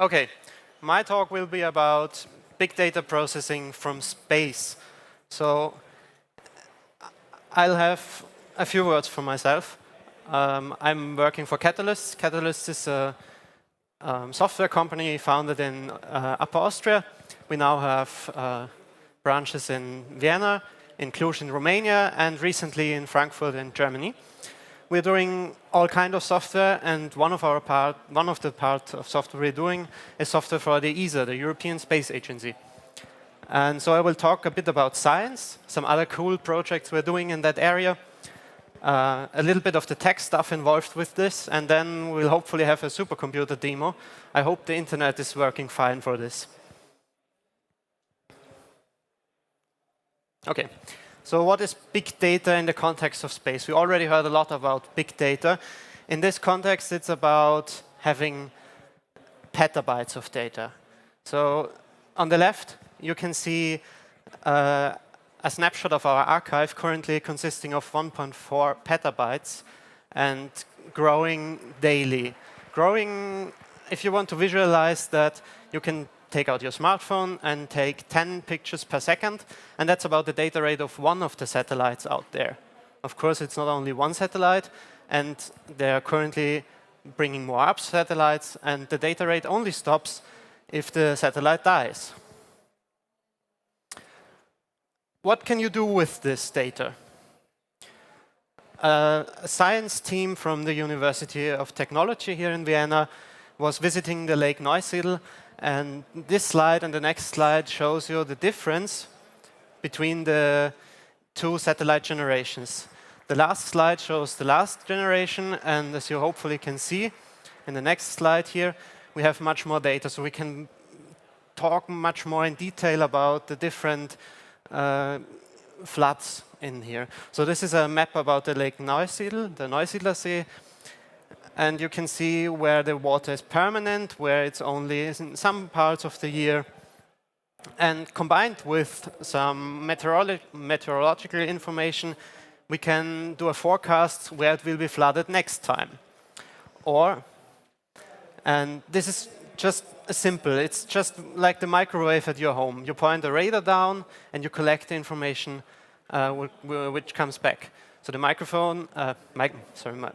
Okay, my talk will be about big data processing from space. So I'll have a few words for myself. I'm working for Catalyst. Catalyst is a software company founded in Upper Austria. We now have branches in Vienna, in Cluj in Romania, and recently in Frankfurt in Germany. We're doing all kinds of software, and one of the parts of software we're doing is software for the ESA, the European Space Agency. And so I will talk a bit about science, some other cool projects we're doing in that area, a little bit of the tech stuff involved with this, and then we'll hopefully have a supercomputer demo. I hope the internet is working fine for this. Okay. So what is big data in the context of space? We already heard a lot about big data. In this context, it's about having petabytes of data. So on the left, you can see a snapshot of our archive currently consisting of 1.4 petabytes and growing daily. Growing, if you want to visualize that, you can take out your smartphone and take 10 pictures per second, and that's about the data rate of one of the satellites out there. Of course, it's not only one satellite, and they're currently bringing more up satellites, and the data rate only stops if the satellite dies. What can you do with this data? A science team from the University of Technology here in Vienna was visiting the Lake Neusiedl. And this slide and the next slide shows you the difference between the two satellite generations. The last slide shows the last generation, and as you hopefully can see in the next slide here, we have much more data, so we can talk much more in detail about the different floods in here. So this is a map about the Lake Neusiedl, the Neusiedler See. And you can see where the water is permanent, where it's only in some parts of the year. And combined with some meteorological information, we can do a forecast where it will be flooded next time. And this is just simple. It's just like the microwave at your home. You point the radar down, and you collect the information which comes back. So the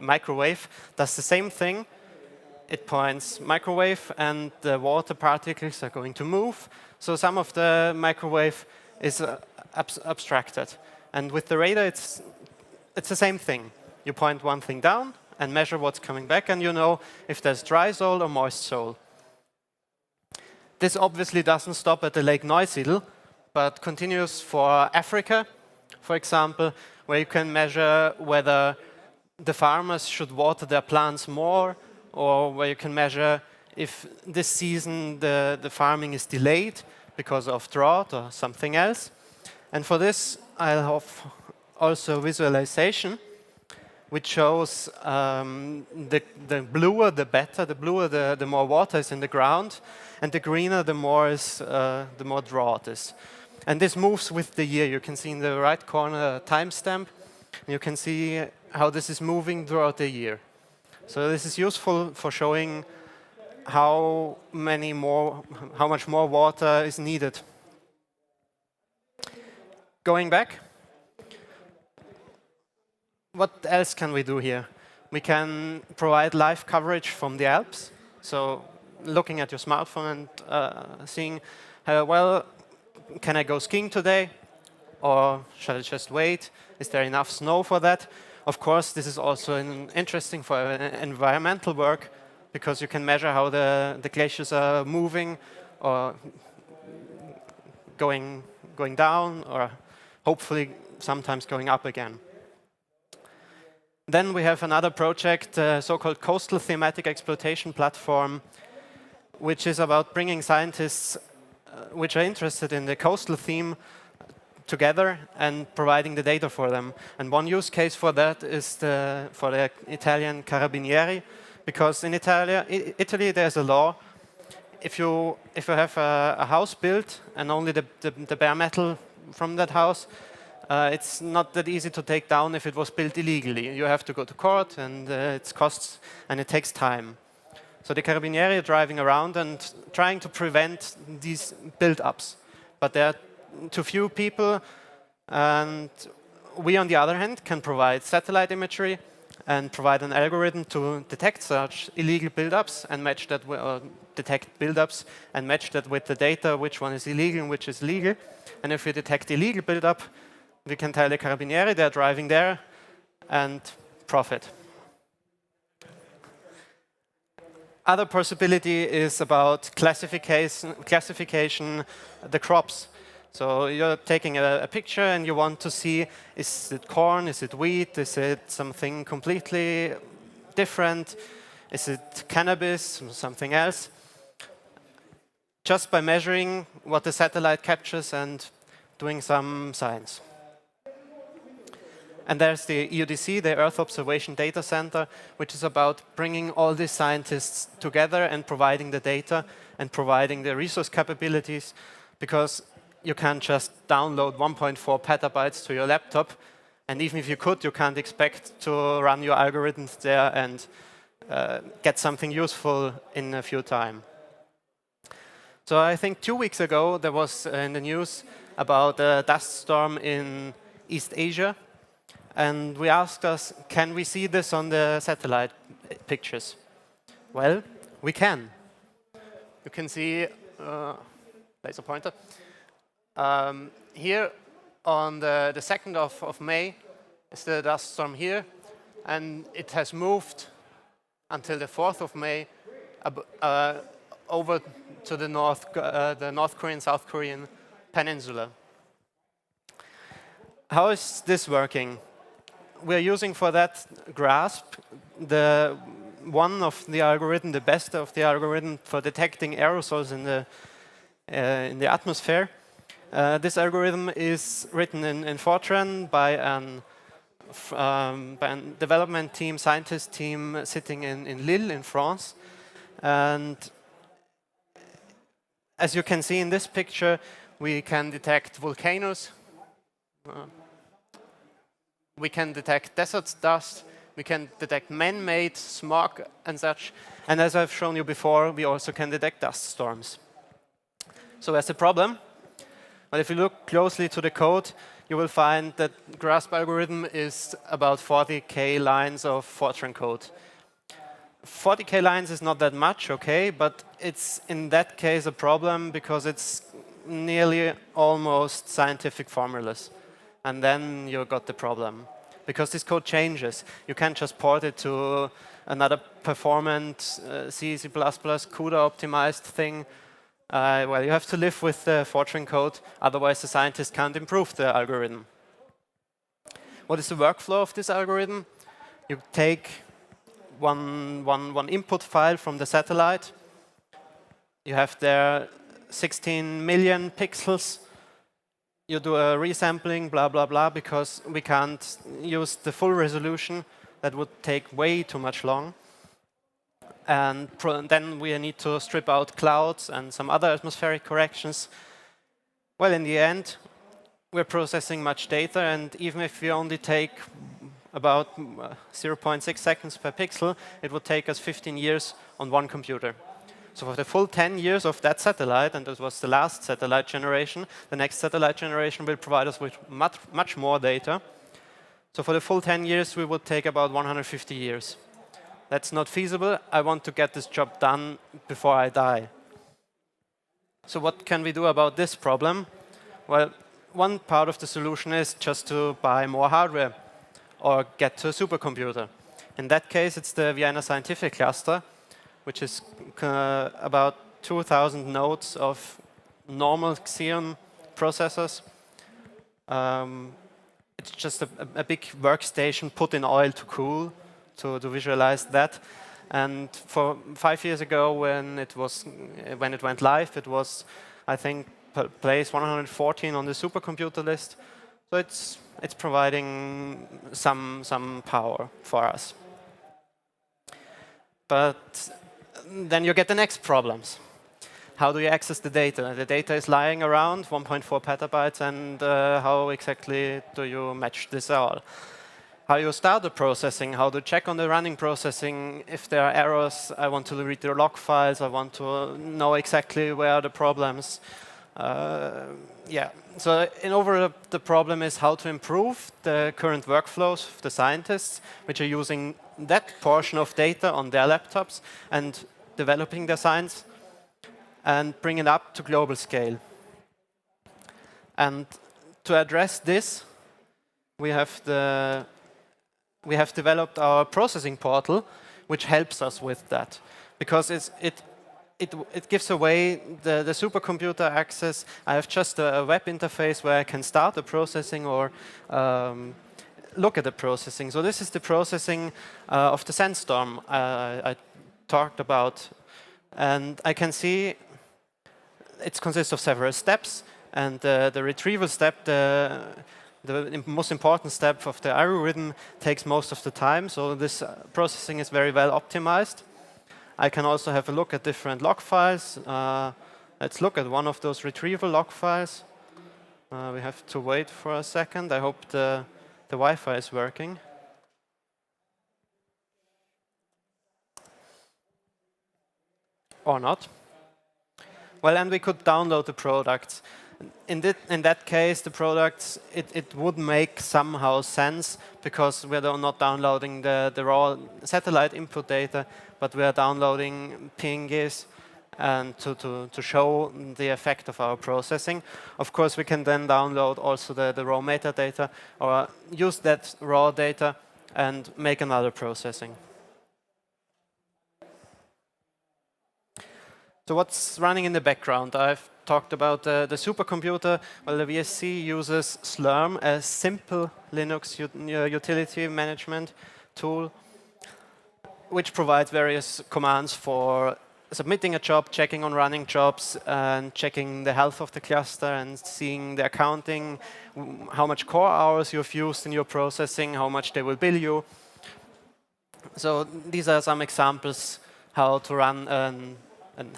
microwave does the same thing. It points microwave, and the water particles are going to move. So some of the microwave is abstracted. And with the radar, it's the same thing. You point one thing down and measure what's coming back, and you know if there's dry soil or moist soil. This obviously doesn't stop at the Lake Neusiedl, but continues for Africa, for example, where you can measure whether the farmers should water their plants more, or where you can measure if this season the farming is delayed because of drought or something else. And for this, I'll have also visualization, which shows the bluer the better. The bluer the more water is in the ground, and the greener the more drought is. And this moves with the year. You can see in the right corner a timestamp. You can see how this is moving throughout the year. So this is useful for showing how much more water is needed. Going back, what else can we do here? We can provide live coverage from the Alps. So looking at your smartphone and seeing, well, can I go skiing today? Or shall I just wait? Is there enough snow for that? Of course, this is also interesting for environmental work, because you can measure how the glaciers are moving or going down, or hopefully sometimes going up again. Then we have another project, so-called Coastal Thematic Exploitation Platform, which is about bringing scientists which are interested in the coastal theme together and providing the data for them. And one use case for that is for the Italian Carabinieri, because in Italy there's a law. If you have a house built and only the bare metal from that house, it's not that easy to take down if it was built illegally. You have to go to court, and it costs and it takes time. So the Carabinieri are driving around and trying to prevent these build-ups. But there are too few people, and we, on the other hand, can provide satellite imagery and provide an algorithm to detect such illegal build-ups and match that detect build-ups and match that with the data, which one is illegal and which is legal. And if we detect illegal build-up, we can tell the Carabinieri they're driving there and profit. Other possibility is about classification the crops. So you're taking a picture and you want to see, is it corn, is it wheat, is it something completely different, is it cannabis, something else? Just by measuring what the satellite captures and doing some science. And there's the EUDC, the Earth Observation Data Center, which is about bringing all these scientists together and providing the data and providing the resource capabilities, because you can't just download 1.4 petabytes to your laptop, and even if you could, you can't expect to run your algorithms there and get something useful in a few time. So I think 2 weeks ago, there was in the news about a dust storm in East Asia. And we asked us, can we see this on the satellite pictures? Well, we can. You can see, laser pointer. Here on the 2nd of May is the dust storm here. And it has moved until the 4th of May over to the North Korean, South Korean peninsula. How is this working? We're using for that GRASP the best of the algorithm for detecting aerosols in the atmosphere. This algorithm is written in Fortran by a development team, scientist team sitting in Lille in France. And as you can see in this picture, we can detect volcanoes. We can detect desert dust, we can detect man-made smog and such. And as I've shown you before, we also can detect dust storms. So there's a problem. But if you look closely to the code, you will find that GRASP algorithm is about 40K lines of Fortran code. 40K lines is not that much, okay, but it's in that case a problem because it's nearly almost scientific formulas. And then you got the problem. Because this code changes. You can't just port it to another performant C, C++, CUDA optimized thing. Well, you have to live with the Fortran code, otherwise the scientist can't improve the algorithm. What is the workflow of this algorithm? You take one input file from the satellite. You have there 16 million pixels. You do a resampling, blah, blah, blah, because we can't use the full resolution. That would take way too much long. And then we need to strip out clouds and some other atmospheric corrections. Well, in the end, we're processing much data, and even if we only take about 0.6 seconds per pixel, it would take us 15 years on one computer. So for the full 10 years of that satellite, and this was the last satellite generation, the next satellite generation will provide us with much more data. So for the full 10 years, we would take about 150 years. That's not feasible. I want to get this job done before I die. So what can we do about this problem? Well, one part of the solution is just to buy more hardware or get to a supercomputer. In that case, it's the Vienna Scientific Cluster, which is about 2,000 nodes of normal Xeon processors. It's just a big workstation put in oil to cool, to visualize that. And for 5 years ago, when it went live, it was, I think, place 114 on the supercomputer list. So it's providing some power for us. But then you get the next problems. How do you access the data? The data is lying around, 1.4 petabytes, and how exactly do you match this all? how you start the processing, how to check on the running processing. If there are errors, I want to read the log files. I want to know exactly where are the problems. Yeah. So in overall, the problem is how to improve the current workflows of the scientists, which are using that portion of data on their laptops and developing their science, and bring it up to global scale. And to address this, we have developed our processing portal, which helps us with that, because it gives away the supercomputer access. I have just a web interface where I can start the processing or look at the processing. So this is the processing of the sandstorm I talked about. And I can see it consists of several steps. And the retrieval step, the most important step of the algorithm, takes most of the time. So this processing is very well optimized. I can also have a look at different log files. Let's look at one of those retrieval log files. We have to wait for a second. I hope the Wi-Fi is working. Or not. Well, and we could download the products. In that case, the products, it would make somehow sense, because we're not downloading the raw satellite input data, but we are downloading PNGs and to show the effect of our processing. Of course, we can then download also the raw metadata, or use that raw data and make another processing. So what's running in the background? I've talked about the supercomputer. Well, the VSC uses Slurm, a simple Linux utility management tool, which provides various commands for submitting a job, checking on running jobs, and checking the health of the cluster, and seeing the accounting, how much core hours you've used in your processing, how much they will bill you. So these are some examples how to run an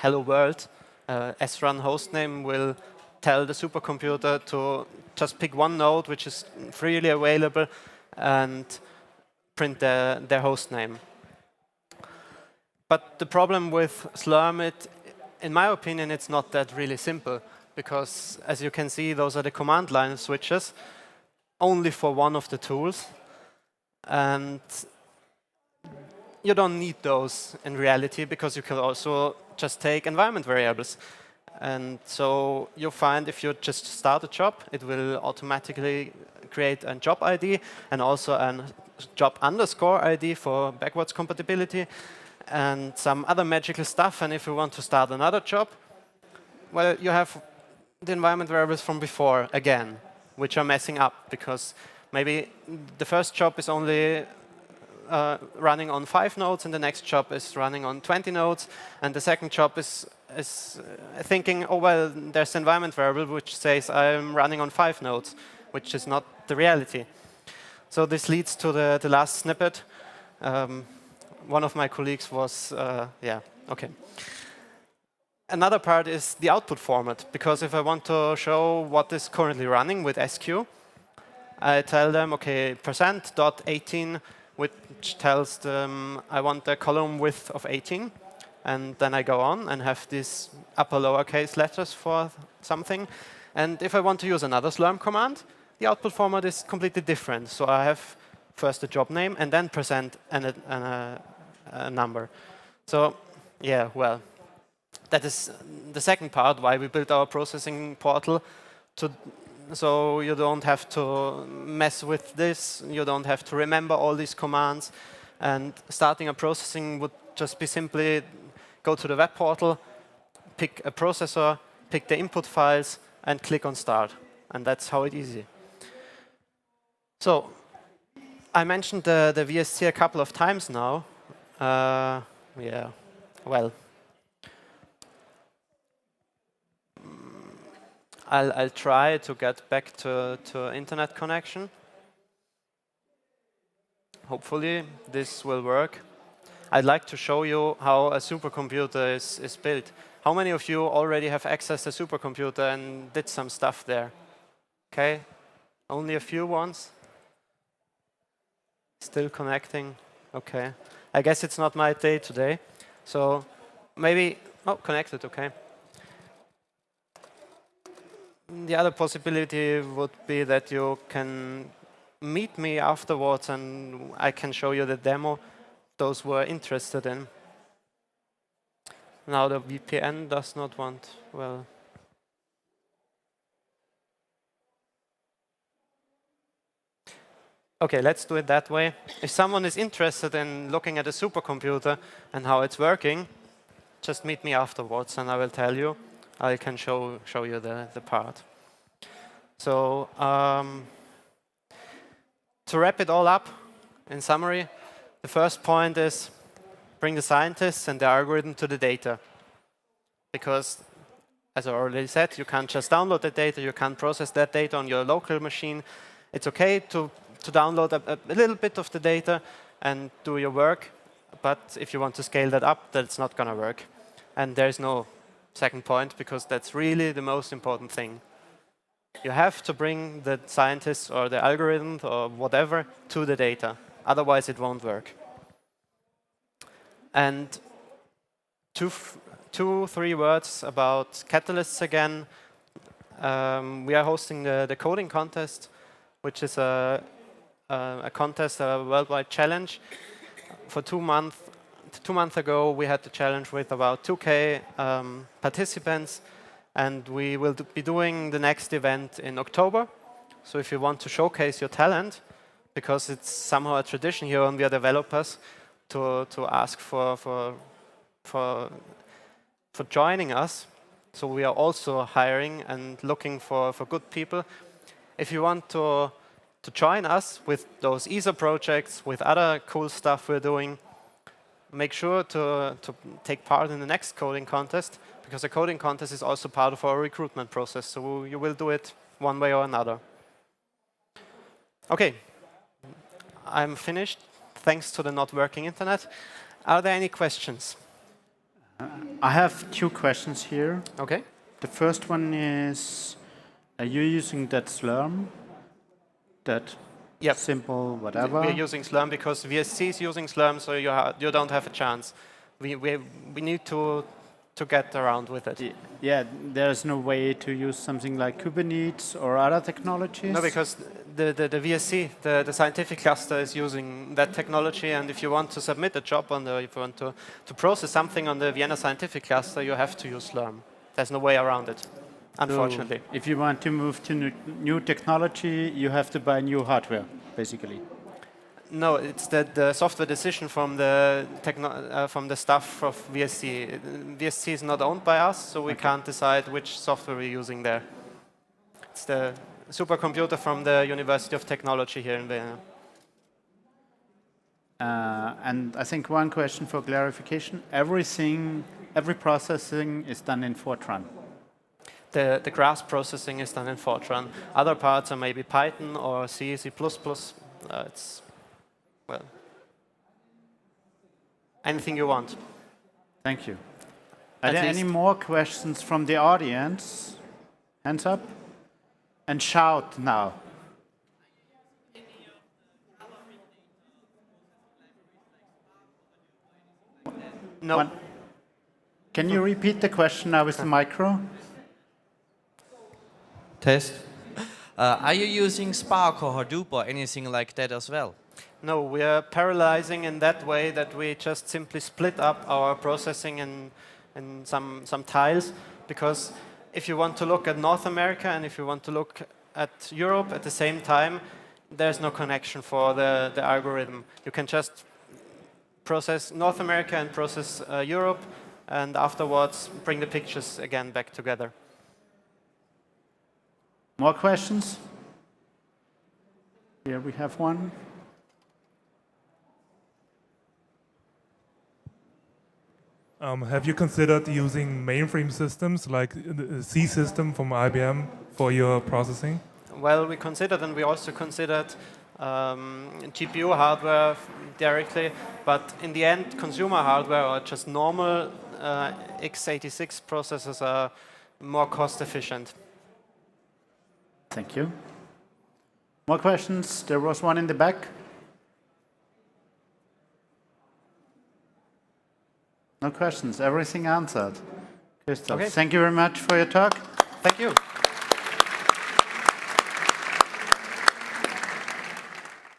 hello world. srun hostname will tell the supercomputer to just pick one node which is freely available and print their hostname. But the problem with Slurm, in my opinion, it's not that really simple, because as you can see, those are the command line switches only for one of the tools. And you don't need those in reality, because you can also just take environment variables. And so you'll find if you just start a job, it will automatically create a job ID and also a job underscore ID for backwards compatibility and some other magical stuff. And if you want to start another job, well, you have the environment variables from before again, which are messing up, because maybe the first job is only running on 5 nodes, and the next job is running on 20 nodes, and the second job is thinking, oh, well, there's an environment variable which says I'm running on 5 nodes, which is not the reality. So this leads to the last snippet. One of my colleagues was, yeah, OK. Another part is the output format, because if I want to show what is currently running with SQ, I tell them, OK, %.18, which tells them I want a column width of 18. And then I go on and have these upper lowercase letters for something. And if I want to use another Slurm command, the output format is completely different. So I have first a job name and then % and a number. So yeah, well, that is the second part why we built our processing portal, so you don't have to mess with this. You don't have to remember all these commands. And starting a processing would just be simply go to the web portal, pick a processor, pick the input files, and click on Start. And that's how it's easy. So I mentioned the VSC a couple of times now. Yeah, well, I'll try to get back to internet connection. Hopefully this will work. I'd like to show you how a supercomputer is built. How many of you already have accessed a supercomputer and did some stuff there? OK, only a few ones. Still connecting. OK. I guess it's not my day today. So maybe, oh, connected, OK. The other possibility would be that you can meet me afterwards and I can show you the demo those who are interested in. Now the VPN does not want, well. OK, let's do it that way. If someone is interested in looking at a supercomputer and how it's working, just meet me afterwards and I will tell you. I can show you the part. So to wrap it all up, in summary, the first point is bring the scientists and the algorithm to the data. Because, as I already said, you can't just download the data, you can't process that data on your local machine. It's OK to download a little bit of the data and do your work, but if you want to scale that up, that's not going to work. And there's no second point, because that's really the most important thing. You have to bring the scientists or the algorithm or whatever to the data. Otherwise, it won't work. And 3 words about catalysts again. We are hosting the Decoding Contest, which is a contest, a worldwide challenge. For 2 months, 2 months ago, we had the challenge with about 2K participants. And we will be doing the next event in October. So if you want to showcase your talent, because it's somehow a tradition here on WeAreDevelopers to ask for joining us. So we are also hiring and looking for good people. If you want to join us with those ESA projects, with other cool stuff we're doing, make sure to take part in the next coding contest, because the coding contest is also part of our recruitment process. So you will do it one way or another. OK, I'm finished, thanks to the not working internet. Are there any questions? I have 2 questions here. OK. The first one is, are you using that Slurm? That simple whatever? We're using Slurm because VSC is using Slurm, so you don't have a chance. We need to get around with it. Yeah, there's no way to use something like Kubernetes or other technologies? No, because the VSC, the scientific cluster, is using that technology. And if you want to submit a job if you want to process something on the Vienna scientific cluster, you have to use Slurm. There's no way around it, unfortunately. So if you want to move to new technology, you have to buy new hardware, basically. No, it's the software decision from the staff of VSC. VSC is not owned by us, so we can't decide which software we're using there. It's the supercomputer from the University of Technology here in Vienna. And I think one question for clarification: every processing is done in Fortran. The graph processing is done in Fortran. Other parts are maybe Python or C, C++. It's well, anything you want. Thank you. Are there any more questions from the audience? Hands up and shout now. No. Can you repeat the question now with the micro? Test. Are you using Spark or Hadoop or anything like that as well? No, we are parallelizing in that way that we just simply split up our processing in some tiles. Because if you want to look at North America and if you want to look at Europe at the same time, there's no connection for the algorithm. You can just process North America and process Europe, and afterwards bring the pictures again back together. More questions? Here we have one. Have you considered using mainframe systems like the C system from IBM for your processing? Well, we considered, and we also considered GPU hardware directly, but in the end, consumer hardware or just normal x86 processors are more cost efficient. Thank you. More questions? There was one in the back. No questions. Everything answered. Christoph, Okay. thank you very much for your talk. Thank you.